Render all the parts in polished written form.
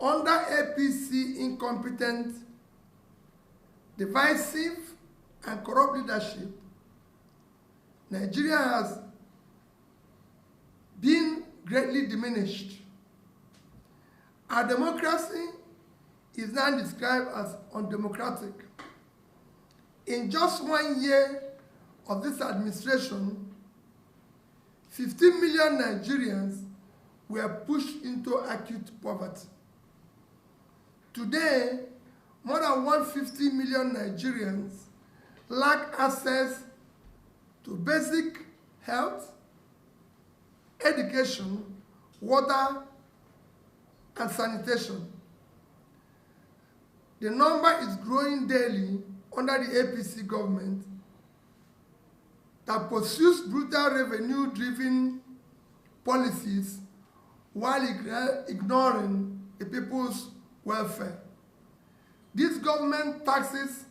Under APC incompetent, divisive, and corrupt leadership, Nigeria has been greatly diminished. Our democracy is now described as undemocratic. In just 1 year of this administration, 15 million Nigerians were pushed into acute poverty. Today, more than 150 million Nigerians lack access to basic health, education, water, and sanitation. The number is growing daily under the APC government that pursues brutal revenue-driven policies while ignoring the people's welfare. This government taxes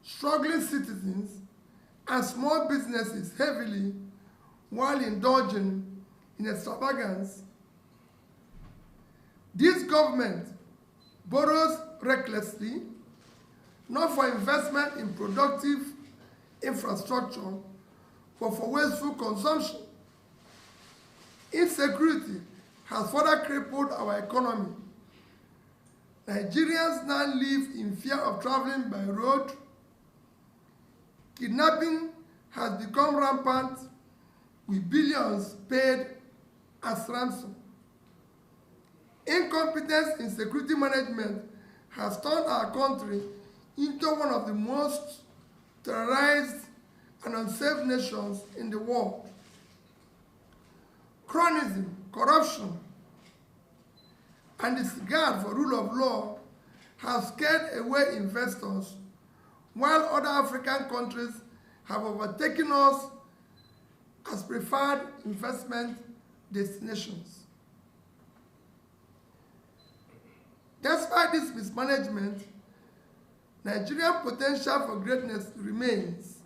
struggling citizens and small businesses heavily while indulging in extravagance. This government borrows recklessly, not for investment in productive infrastructure, but for wasteful consumption. Insecurity has further crippled our economy. Nigerians now live in fear of traveling by road. Kidnapping has become rampant, with billions paid as ransom. Incompetence in security management has turned our country into one of the most terrorized and unsafe nations in the world. Cronyism, corruption, and disregard for rule of law have scared away investors, while other African countries have overtaken us as preferred investment destinations. Despite this mismanagement, Nigeria's potential for greatness remains.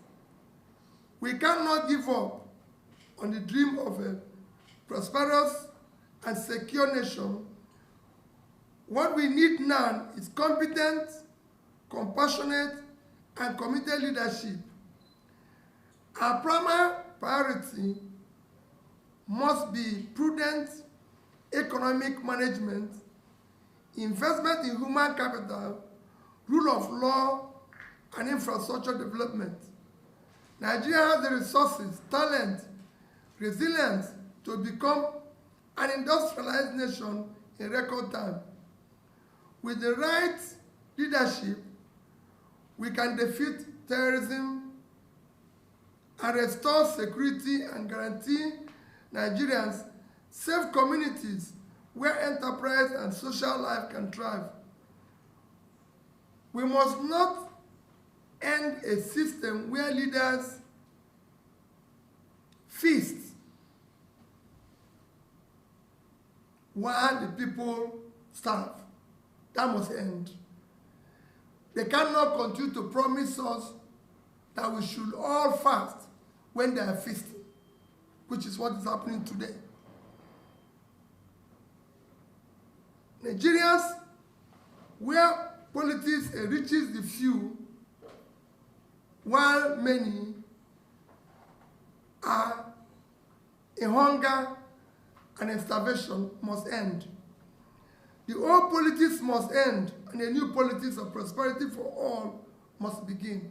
We cannot give up on the dream of a prosperous and secure nation. What we need now is competent, compassionate, and committed leadership. Our primary priority must be prudent economic management, investment in human capital, rule of law, and infrastructure development. Nigeria has the resources, talent, resilience to become an industrialized nation in record time. With the right leadership, we can defeat terrorism and restore security and guarantee Nigerians safe communities where enterprise and social life can thrive. We must not end a system where leaders feast while the people starve. That must end. They cannot continue to promise us that we should all fast when they are feasting, which is what is happening today. Nigerians, where politics enriches the few, while many are in hunger and in starvation, must end. The old politics must end, and a new politics of prosperity for all must begin.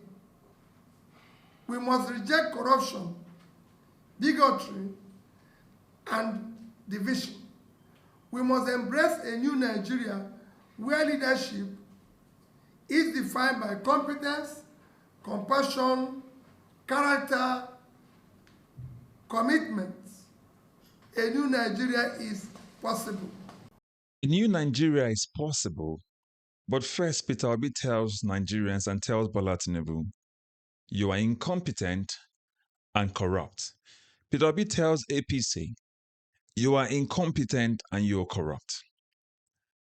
We must reject corruption, bigotry, and division. We must embrace a new Nigeria where leadership is defined by competence, compassion, character, commitment. A new Nigeria is possible. A new Nigeria is possible, but first Peter Obi tells Nigerians and tells Bola Tinubu, you are incompetent and corrupt. Peter Obi tells APC, you are incompetent and you are corrupt.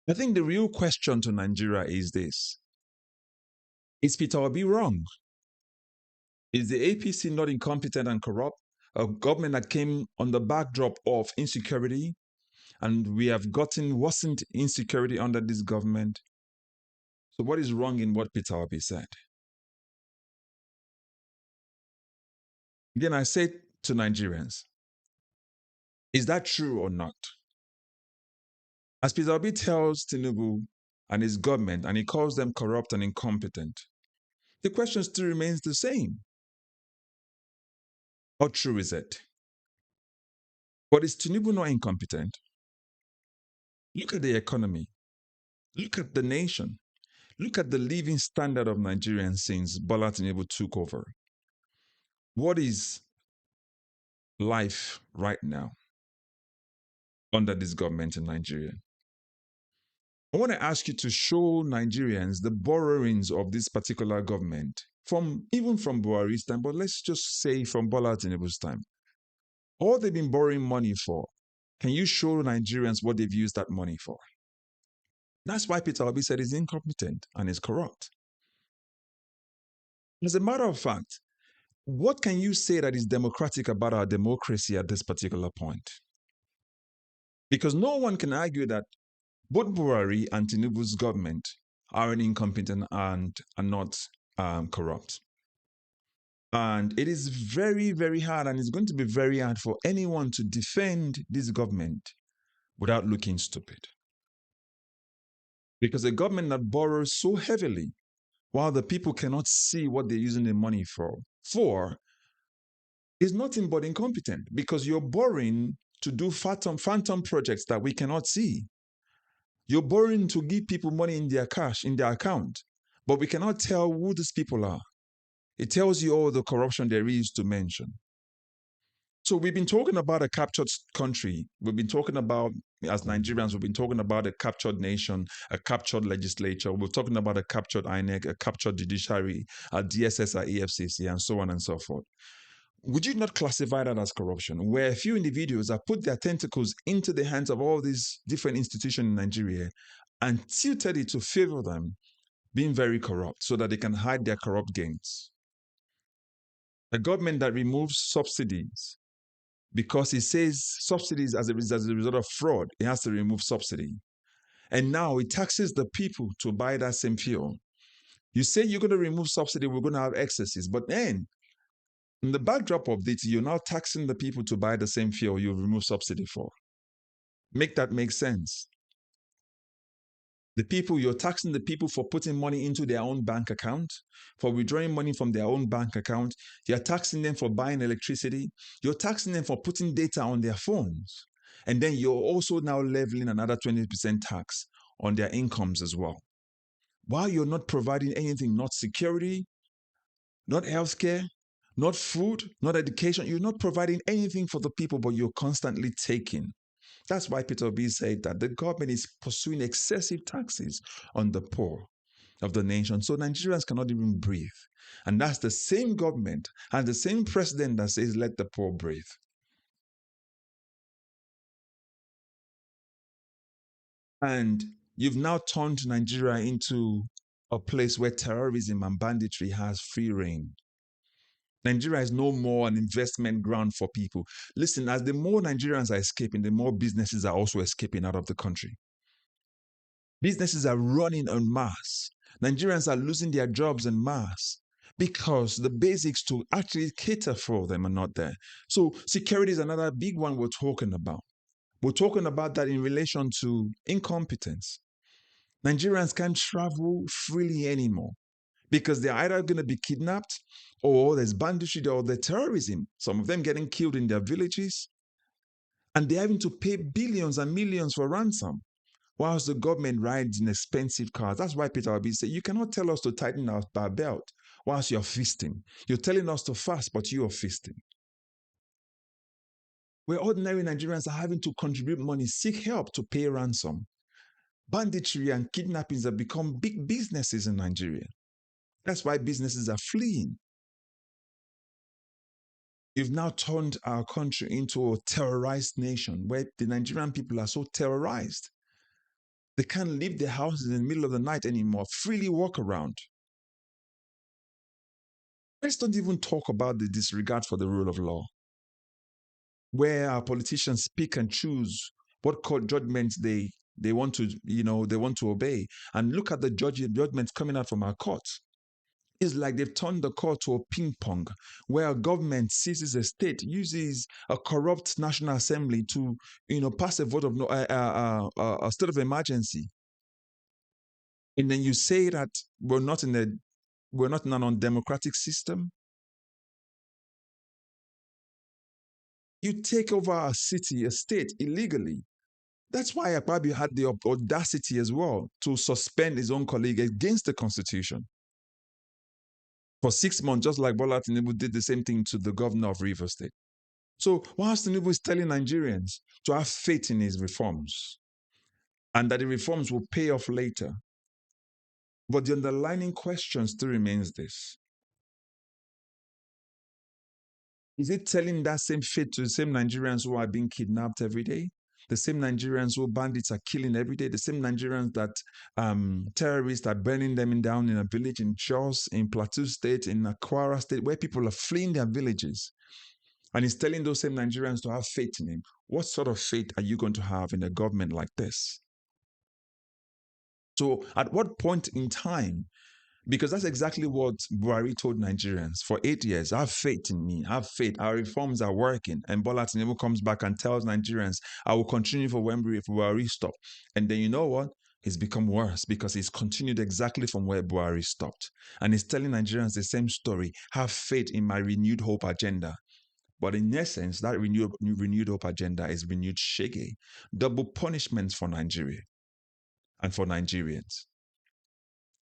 I think the real question to Nigeria is this. Is Peter Obi wrong? Is the APC not incompetent and corrupt? A government that came on the backdrop of insecurity and we have gotten worsened insecurity under this government. So what is wrong in what Peter Obi said? Again, I say to Nigerians, is that true or not? As Peter Obi tells Tinubu and his government, and he calls them corrupt and incompetent, the question still remains the same. How true is it? But is Tinubu not incompetent? Look at the economy. Look at the nation. Look at the living standard of Nigerians since Bola Tinubu took over. What is life right now under this government in Nigeria? I want to ask you to show Nigerians the borrowings of this particular government even from Buhari's time, but let's just say from Bola Tinubu's time. All they've been borrowing money for, can you show Nigerians what they've used that money for? That's why Peter Obi said he's incompetent and is corrupt. As a matter of fact, what can you say that is democratic about our democracy at this particular point? Because no one can argue that both Buhari and Tinubu's government are incompetent and are not corrupt. And it is very, very hard, and it's going to be very hard for anyone to defend this government without looking stupid. Because a government that borrows so heavily while the people cannot see what they're using the money for is nothing but incompetent, because you're borrowing to do phantom projects that we cannot see. You're borrowing to give people money in their cash, in their account, but we cannot tell who these people are. It tells you all the corruption there is to mention. So we've been talking about a captured country. We've been talking about, as Nigerians, we've been talking about a captured nation, a captured legislature. We're talking about a captured INEC, a captured judiciary, a DSS, a EFCC, and so on and so forth. Would you not classify that as corruption, where a few individuals have put their tentacles into the hands of all these different institutions in Nigeria and tilted it to favor them being very corrupt so that they can hide their corrupt gains? A government that removes subsidies because it says subsidies as a result of fraud, it has to remove subsidy. And now it taxes the people to buy that same fuel. You say you're going to remove subsidy, we're going to have excesses, but then in the backdrop of this, you're now taxing the people to buy the same fuel you remove subsidy for. Make that make sense. You're taxing the people for putting money into their own bank account, for withdrawing money from their own bank account. You're taxing them for buying electricity. You're taxing them for putting data on their phones. And then you're also now leveling another 20% tax on their incomes as well. While you're not providing anything, not security, not healthcare, not food, not education. You're not providing anything for the people, but you're constantly taking. That's why Peter Obi said that the government is pursuing excessive taxes on the poor of the nation, so Nigerians cannot even breathe. And that's the same government and the same president that says, let the poor breathe. And you've now turned Nigeria into a place where terrorism and banditry has free reign. Nigeria is no more an investment ground for people. Listen, as the more Nigerians are escaping, the more businesses are also escaping out of the country. Businesses are running en masse. Nigerians are losing their jobs en masse because the basics to actually cater for them are not there. So security is another big one we're talking about. We're talking about that in relation to incompetence. Nigerians can't travel freely anymore because they're either going to be kidnapped or there's banditry or there's terrorism. Some of them getting killed in their villages. And they're having to pay billions and millions for ransom, whilst the government rides in expensive cars. That's why Peter Obi said, you cannot tell us to tighten our belt whilst you're feasting. You're telling us to fast, but you are feasting. Where ordinary Nigerians are having to contribute money, seek help to pay ransom. Banditry and kidnappings have become big businesses in Nigeria. That's why businesses are fleeing. You've now turned our country into a terrorized nation where the Nigerian people are so terrorized. They can't leave their houses in the middle of the night anymore, freely walk around. Let's not even talk about the disregard for the rule of law, where our politicians pick and choose what court judgments they want to, they want to obey. And look at the judgments coming out from our courts. It's like they've turned the court to a ping pong, where a government seizes a state, uses a corrupt National Assembly to, pass a vote of a state of emergency, and then you say that we're not in an undemocratic system. You take over a city, a state illegally. That's why Akpabio had the audacity as well to suspend his own colleague against the constitution for 6 months, just like Bola Tinubu did the same thing to the governor of Rivers State. So whilst Tinubu is telling Nigerians to have faith in his reforms and that the reforms will pay off later, but the underlying question still remains this. Is it telling that same faith to the same Nigerians who are being kidnapped every day? The same Nigerians who bandits are killing every day? The same Nigerians that terrorists are burning them down in a village in Jos, in Plateau State, in Kwara State, where people are fleeing their villages? And he's telling those same Nigerians to have faith in him. What sort of faith are you going to have in a government like this? So at what point in time, because that's exactly what Buhari told Nigerians for 8 years, have faith in me, have faith, our reforms are working. And Bola Tinubu comes back and tells Nigerians, I will continue for when Buhari stopped. And then you know what? It's become worse because he's continued exactly from where Buhari stopped. And he's telling Nigerians the same story, have faith in my renewed hope agenda. But in essence, that renewed hope agenda is renewed Shege, double punishments for Nigeria and for Nigerians.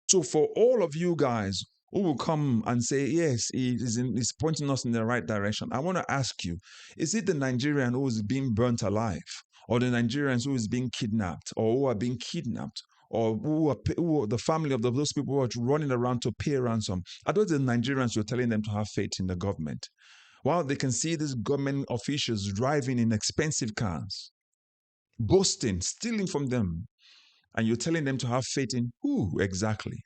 So for all of you guys who will come and say, yes, he's pointing us in the right direction, I want to ask you, is it the Nigerian who is being burnt alive, or the Nigerians who is being kidnapped, or who are being kidnapped, or who are the family of those people who are running around to pay ransom? Are those the Nigerians you're telling them to have faith in the government? While they can see these government officials driving in expensive cars, boasting, stealing from them, and you're telling them to have faith in who exactly?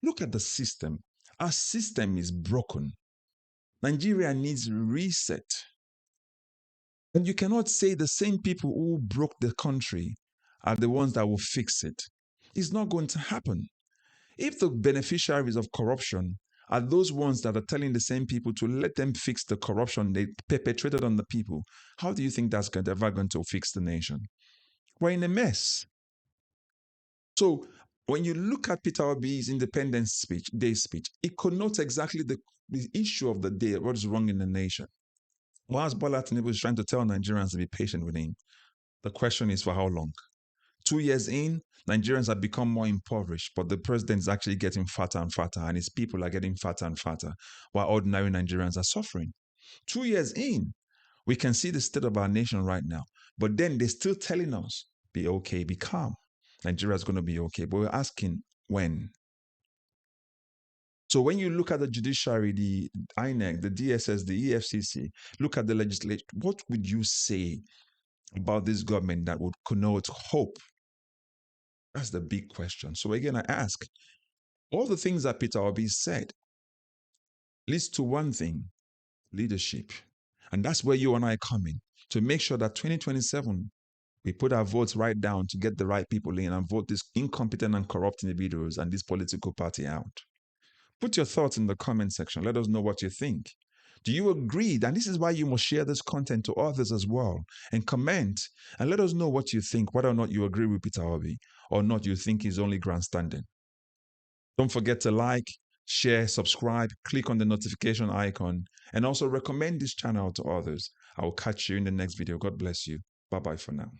Look at the system. Our system is broken. Nigeria needs reset. And you cannot say the same people who broke the country are the ones that will fix it. It's not going to happen. If the beneficiaries of corruption are those ones that are telling the same people to let them fix the corruption they perpetrated on the people, how do you think that's ever going to fix the nation? We're in a mess. So when you look at Peter Obi's Independence Day speech, it connotes exactly the issue of the day, what is wrong in the nation. Whilst Bola Tinubu is trying to tell Nigerians to be patient with him, the question is for how long? 2 years in, Nigerians have become more impoverished, but the president is actually getting fatter and fatter, and his people are getting fatter and fatter, while ordinary Nigerians are suffering. 2 years in, we can see the state of our nation right now, but then they're still telling us, be okay, be calm. Nigeria is going to be okay, but we're asking when. So when you look at the judiciary, the INEC, the DSS, the EFCC, look at the legislature, what would you say about this government that would connote hope? That's the big question. So again, I ask, all the things that Peter Obi said leads to one thing, leadership. And that's where you and I come in, to make sure that 2027, we put our votes right down to get the right people in and vote these incompetent and corrupt individuals and this political party out. Put your thoughts in the comment section. Let us know what you think. Do you agree? And this is why you must share this content to others as well. And comment and let us know what you think, whether or not you agree with Peter Obi or not you think he's only grandstanding. Don't forget to like, share, subscribe, click on the notification icon, and also recommend this channel to others. I will catch you in the next video. God bless you. Bye-bye for now.